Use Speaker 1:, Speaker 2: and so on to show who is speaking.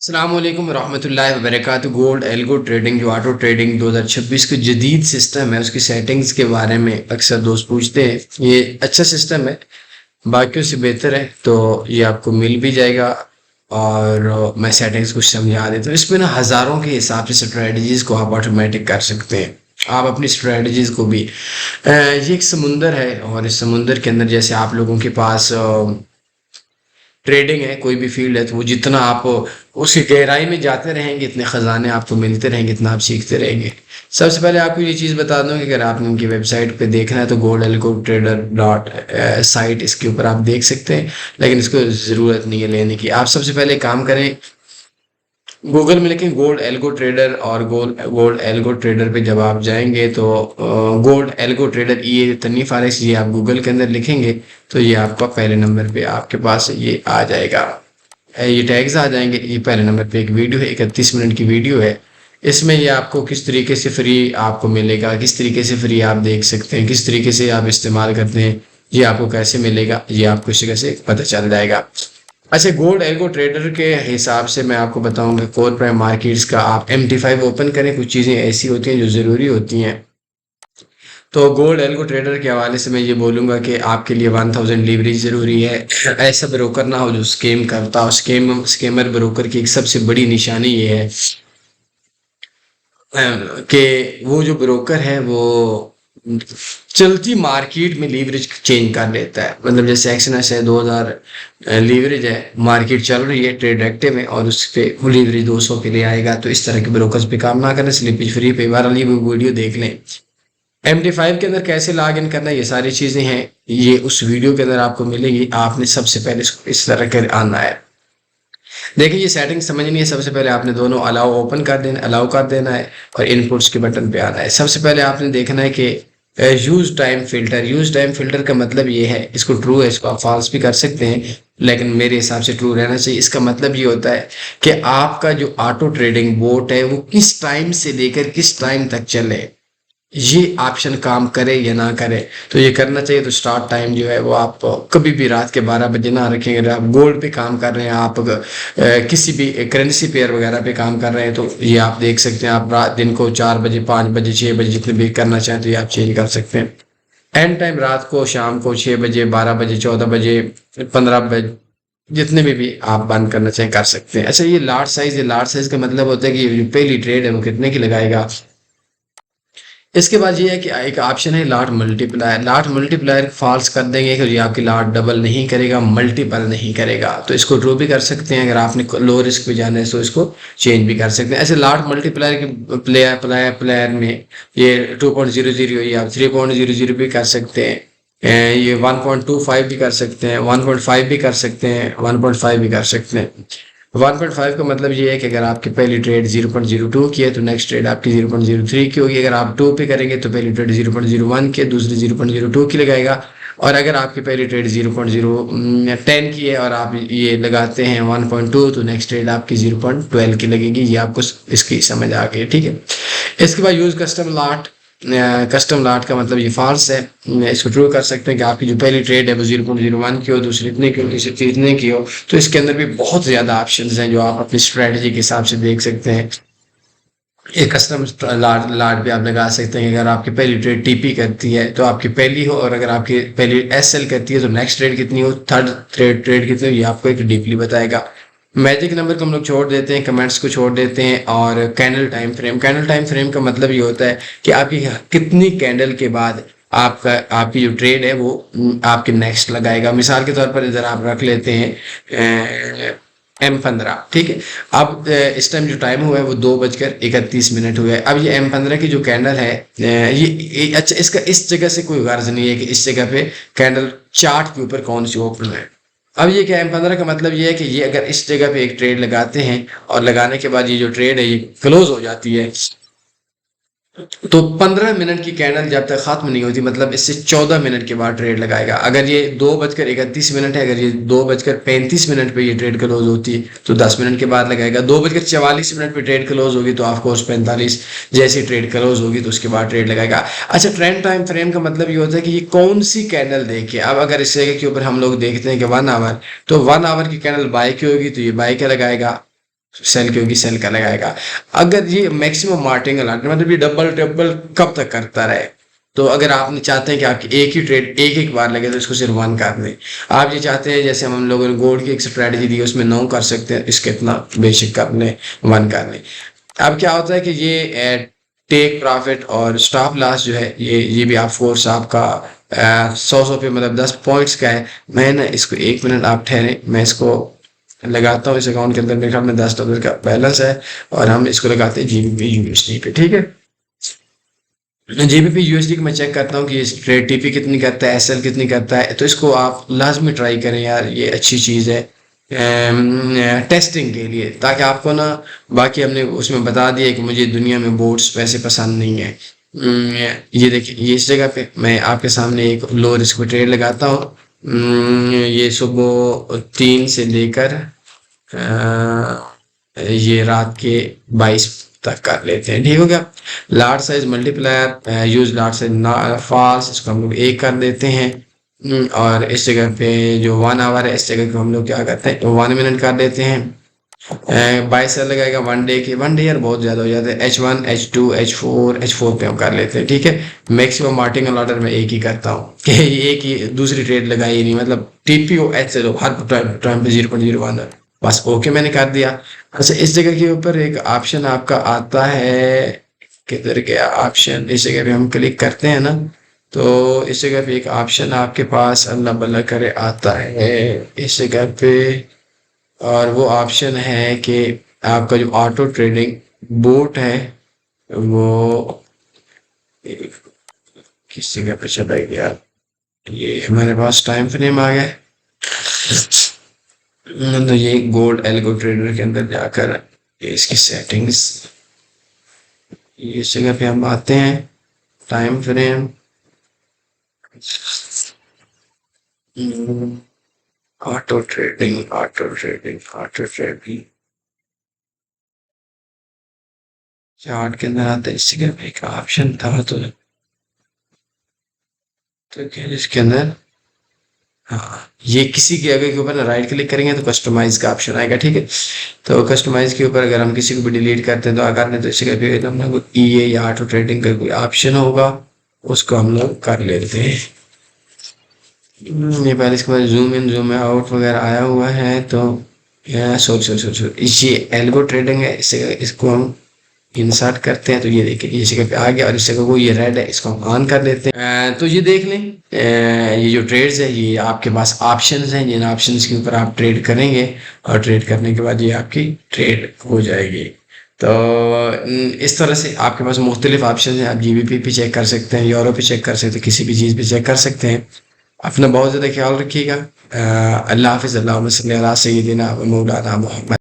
Speaker 1: السلام علیکم ورحمۃ اللہ وبرکاتہ۔ گولڈ ایلگو ٹریڈنگ جو آٹو ٹریڈنگ 2026 کا جدید سسٹم ہے، اس کی سیٹنگز کے بارے میں اکثر دوست پوچھتے ہیں۔ یہ اچھا سسٹم ہے، باقیوں سے بہتر ہے، تو یہ آپ کو مل بھی جائے گا۔ اور میں سیٹنگز کچھ سمجھا دیتا ہوں۔ اس میں نا ہزاروں کے حساب سے اسٹریٹجیز کو آپ آٹومیٹک کر سکتے ہیں۔ آپ اپنی اسٹریٹجیز کو بھی یہ ایک سمندر ہے، اور اس سمندر کے اندر جیسے آپ لوگوں کے پاس ٹریڈنگ ہے، کوئی بھی فیلڈ ہے، تو وہ جتنا آپ اس کی گہرائی میں جاتے رہیں گے، اتنے خزانے آپ کو ملتے رہیں گے، اتنا آپ سیکھتے رہیں گے۔ سب سے پہلے آپ کو یہ چیز بتا دوں کہ اگر آپ نے ان کی ویب سائٹ پہ دیکھنا ہے تو gold algo trader dot site, اس کے اوپر آپ دیکھ سکتے ہیں، لیکن اس کو ضرورت نہیں ہے لینے کی۔ آپ سب سے پہلے کام کریں، گوگل میں لکھیں گولڈ ایلگو ٹریڈر، اور گولڈ ایلگو ٹریڈر پہ جب آپ جائیں گے تو گولڈ ایلگو ٹریڈر یہ تنوین فارس، یہ آپ گوگل کے اندر لکھیں گے تو یہ آپ کا پہلے نمبر پہ آپ کے پاس یہ آ جائے گا، یہ ٹیگز آ جائیں گے۔ یہ پہلے نمبر پہ ایک ویڈیو ہے، 31 منٹ کی ویڈیو ہے۔ اس میں یہ آپ کو کس طریقے سے فری آپ کو ملے گا، کس طریقے سے فری آپ دیکھ سکتے ہیں، کس طریقے سے آپ استعمال کرتے ہیں، یہ آپ کو کیسے ملے گا، یہ آپ کو اس جگہ سے پتہ چل جائے گا۔ اچھا، گولڈ ایلگو ٹریڈر کے حساب سے میں آپ کو بتاؤں گا، کور پرائم مارکیٹس کا آپ MT5 اوپن کریں۔ کچھ چیزیں ایسی ہوتی ہیں جو ضروری ہوتی ہیں، تو گولڈ ایلگو ٹریڈر کے حوالے سے میں یہ بولوں گا کہ آپ کے لیے 1000 لیوریج ضروری ہے۔ ایسا بروکر نہ ہو جو اسکیم کرتا ہو۔ اسکیمر بروکر کی ایک سب سے بڑی نشانی یہ ہے کہ وہ جو بروکر ہے وہ چلتی مارکیٹ میں لیوریج چینج کر لیتا ہے۔ مطلب جیسے ایکسنس ہے 2000 لیوریج ہے، مارکیٹ چل رہی ہے، ٹریڈ ایکٹیو ہے، اور اس پہ وہ لیوریج 200 کے لیے آئے گا، تو اس طرح کے بروکرز پہ کام نہ کریں، سلپیج فری پہ بہرحال یہ ویڈیو دیکھ لیں۔ MT5 کے اندر کیسے لاگ ان کرنا ہے، یہ ساری چیزیں ہیں، یہ اس ویڈیو کے اندر آپ کو ملے گی۔ آپ نے سب سے پہلے اس طرح کر آنا ہے۔ دیکھیں یہ سیٹنگ سمجھنی ہے، سب سے پہلے آپ نے دونوں الاؤ اوپن کر دینا، الاؤ کر دینا ہے، اور انپٹس کے بٹن پہ آنا ہے۔ سب سے پہلے آپ نے دیکھنا ہے کہ use time filter, use time filter کا مطلب یہ ہے، اس کو ٹرو ہے، اس کو آپ فالس بھی کر سکتے ہیں، لیکن میرے حساب سے ٹرو رہنا چاہیے۔ اس کا مطلب یہ ہوتا ہے کہ آپ کا جو آٹو ٹریڈنگ بوٹ ہے وہ کس ٹائم سے لے کر کس ٹائم تک چلے، یہ آپشن کام کرے یا نہ کرے۔ تو یہ کرنا چاہیے، تو سٹارٹ ٹائم جو ہے وہ آپ کبھی بھی رات کے 12 بجے نہ رکھیں گے۔ اگر آپ گولڈ پہ کام کر رہے ہیں، آپ کسی بھی کرنسی پیئر وغیرہ پہ کام کر رہے ہیں، تو یہ آپ دیکھ سکتے ہیں، آپ رات دن کو 4 بجے 5 بجے 6 بجے جتنے بھی کرنا چاہیں تو یہ آپ چینج کر سکتے ہیں۔ اینڈ ٹائم رات کو شام کو 6 بجے 12 بجے 14 بجے 15 بجے جتنے بھی آپ بند کرنا چاہیں کر سکتے ہیں۔ اچھا، یہ لاٹ سائز، یہ لاٹ سائز کا مطلب ہوتا ہے کہ یہ جو پہلی ٹریڈ ہے وہ کتنے کی لگائے گا۔ اس کے بعد یہ ہے کہ ایک آپشن ہے لاٹ ملٹی پلائر۔ لاٹ ملٹی پلائر فالس کر دیں گے کہ یہ آپ کی لاٹ ڈبل نہیں کرے گا، ملٹیپل نہیں کرے گا، تو اس کو ٹرو بھی کر سکتے ہیں۔ اگر آپ نے لو رسک پہ جانا ہے تو اس کو چینج بھی کر سکتے ہیں۔ ایسے لاٹ ملٹی پلائر کے پلائر میں یہ 2.00 یہ آپ 3.00 بھی کر سکتے ہیں، یہ 1.25 بھی کر سکتے ہیں، 1.5 بھی کر سکتے ہیں، 1.5 بھی کر سکتے ہیں۔ 1.5 کا مطلب یہ ہے کہ اگر آپ کی پہلی ٹریڈ 0.02 کی ہے تو نیکسٹ ٹریڈ آپ کی 0.03 کی ہوگی۔ اگر آپ 2 پہ کریں گے تو پہلی ٹریڈ 0.01 کی ہے، دوسری 0.02 کی لگائے گا۔ اور اگر آپ کی پہلی ٹریڈ 0.010 کی ہے اور آپ یہ لگاتے ہیں 1.2 تو نیکسٹ ٹریڈ آپ کی 0.12 کی لگے گی۔ یہ آپ کو اس کی سمجھ آ گئی، ٹھیک ہے۔ اس کے بعد یوز کسٹم لاٹ۔ کسٹم لاٹ کا مطلب یہ فالس ہے، اس کو ٹرو کر سکتے ہیں کہ آپ کی جو پہلی ٹریڈ ہے وہ 0.01 کی ہو، دوسری اتنے کی ہو، تیسری اتنے کی ہو، تو اس کے اندر بھی بہت زیادہ آپشنز ہیں جو آپ اپنی اسٹریٹجی کے حساب سے دیکھ سکتے ہیں۔ ایک کسٹم لاٹ بھی آپ لگا سکتے ہیں کہ اگر آپ کی پہلی ٹریڈ TP کرتی ہے تو آپ کی پہلی ہو، اور اگر آپ کی پہلی SL کرتی ہے تو نیکسٹ ٹریڈ کتنی ہو، تھرڈ ٹریڈ کتنی ہو، یہ آپ کو ایک ڈیپلی بتائے گا۔ میجک نمبر کو ہم لوگ چھوڑ دیتے ہیں، کمنٹس کو چھوڑ دیتے ہیں، اور candle time frame. Candle time frame کا مطلب یہ ہوتا ہے کہ آپ کی کتنی کینڈل کے بعد آپ کی جو ٹریڈ ہے وہ آپ کے نیکسٹ لگائے گا۔ مثال کے طور پر ادھر آپ رکھ لیتے ہیں M15، ٹھیک ہے۔ اب اس ٹائم جو ٹائم ہوا ہے وہ 2:31 ہوا ہے۔ اب یہ M15 کی جو کینڈل ہے یہ اچھا، اس کا اس جگہ سے کوئی غرض نہیں ہے کہ اس جگہ پہ کینڈل چارٹ کے اوپر کون سی اوپن ہے۔ اب یہ کہ M15 کا مطلب یہ ہے کہ یہ اگر اس جگہ پہ ایک ٹریڈ لگاتے ہیں اور لگانے کے بعد یہ جو ٹریڈ ہے یہ کلوز ہو جاتی ہے، تو 15 منٹ کی کینڈل جب تک ختم نہیں ہوتی، مطلب اس سے 14 منٹ کے بعد ٹریڈ لگائے گا۔ اگر یہ 2:31 ہے، اگر یہ 2:35 پہ یہ ٹریڈ کلوز ہوتی ہے تو 10 منٹ کے بعد لگائے گا۔ 2:44 پہ ٹریڈ کلوز ہوگی تو آف کورس 45 جیسی ٹریڈ کلوز ہوگی تو اس کے بعد ٹریڈ لگائے گا۔ اچھا، ٹرینڈ ٹائم فریم کا مطلب یہ ہوتا ہے کہ یہ کون سی کینڈل دیکھے۔ اب اگر اس جگہ کے اوپر ہم لوگ دیکھتے ہیں کہ 1 آور، تو 1 آور کی کینڈل بائی کی ہوگی تو یہ بائی کا لگائے گا، سیل کی ہوگی سیل کا لگائے گا. اگر یہ میکسیمم مارٹنگ الاٹ مطلب یہ ڈبل ڈبل کب تک کرتا رہے. تو اگر آپ نے چاہتے ہیں کہ آپ کی ایک ہی ٹریڈ ایک بار لگے تو اس کو صرف 1 کر دیں. آپ یہ چاہتے ہیں جیسے ہم لوگوں نے گولڈ کی ایک اسٹریٹجی دی ہے اس میں 9 کر سکتے ہیں، اس کے اتنا بے شک کر لیں 1 کر لیں. اب کیا ہوتا ہے کہ یہ ٹیک پرافٹ اور اسٹاپ لاس جو ہے یہ بھی آپ فورس آپ کا 100 پہ مطلب 10 پوائنٹس کا ہے. میں نا اس کو 1 منٹ آپ ٹھہریں، میں اس کو لگاتا ہوں. اس اکاؤنٹ کے اندر میرے خیال میں $10 کا بیلنس ہے اور ہم اس کو لگاتے ہیں GBP/USD پہ. ٹھیک ہے، GBP/USD کو میں چیک کرتا ہوں کہ ٹریڈ TP کتنی کرتا ہے، SL کتنی کرتا ہے. تو اس کو آپ لازمی ٹرائی کریں یار، یہ اچھی چیز ہے ٹیسٹنگ کے لیے، تاکہ آپ کو نا باقی ہم نے اس میں بتا دیا کہ مجھے دنیا میں بورڈز ویسے پسند نہیں ہیں. یہ دیکھیں، یہ اس جگہ پہ میں آپ کے سامنے ایک لو رسک پہ ٹریڈ لگاتا ہوں. یہ صبح 3 سے لے کر یہ رات کے 22 تک کر لیتے ہیں. ٹھیک ہو گیا. Large size multiplier use large size falls, اس کو ہم لوگ 1 کر دیتے ہیں. اور اس جگہ پہ جو 1 آور ہے اس جگہ کو ہم لوگ کیا کرتے ہیں 1 منٹ کر دیتے ہیں. 22 سے لگائے گا 1 ڈے کے. 1 ڈے یار بہت زیادہ ہو جاتا ہے. H1 H2 H4 پہ ہم کر لیتے ہیں. ٹھیک ہے. میکسیمم مارٹنگ آرڈر میں ایک ہی کرتا ہوں کہ ایک ہی دوسری ٹریڈ لگائی نہیں، مطلب TPO HL ہر ٹائم پہ 0.01 بس. اوکے میں نے کر دیا. اچھا اس جگہ کے اوپر ایک آپشن آپ کا آتا ہے، کدھر گیا آپشن، اس جگہ پہ ہم کلک کرتے ہیں نا تو اس جگہ پہ ایک آپشن آپ کے پاس اللہ بلا کرے آتا ہے اس جگہ پہ، اور وہ آپشن ہے کہ آپ کا جو آٹو ٹریڈنگ بوٹ ہے وہ کس جگہ پہ چلا گیا. یہ ہمارے پاس ٹائم فریم آ گیا. تو یہ گولڈ ایلگو ٹریڈر کے اندر جا کر اس کی سیٹنگز، اس جگہ پہ ہم آتے ہیں time frame, auto trading chart کے اندر آتا ہے. اس جگہ پہ ایک آپشن تھا تو اس کے اندر ہاں یہ کسی کے اگر کے اوپر رائٹ کلک کریں گے تو کسٹمائز کا آپشن آئے گا. ٹھیک ہے. تو کسٹمائز کے اوپر اگر ہم کسی کو بھی ڈیلیٹ کرتے ہیں تو اگر نہیں تو اس جگہ پہ ہم لوگ EA یا آٹو ٹریڈنگ کا کوئی آپشن ہوگا اس کو ہم لوگ کر لیتے ہیں. یہ پہلے اس کے بعد زوم ان زوم آؤٹ وغیرہ آیا ہوا ہے تو سوری یہ ایلگو ٹریڈنگ ہے. اس کو ہم انسرٹ کرتے ہیں تو یہ دیکھیں اس جگہ پہ آ گیا، اور اس جگہ کو یہ ریڈ ہے اس کو ہم آن کر دیتے ہیں. تو یہ دیکھ لیں یہ جو ٹریڈز ہے یہ آپ کے پاس آپشنز ہیں، جن آپشنز کے اوپر آپ ٹریڈ کریں گے اور ٹریڈ کرنے کے بعد یہ آپ کی ٹریڈ ہو جائے گی. تو اس طرح سے آپ کے پاس مختلف آپشنز ہیں. آپ GBP پہ چیک کر سکتے ہیں، یورو پہ چیک کر سکتے ہیں، کسی بھی چیز پہ چیک کر سکتے ہیں. اپنا بہت زیادہ خیال رکھیے گا. اللہ حافظ. اللہم صلی علی سیدنا و مولانا محمد.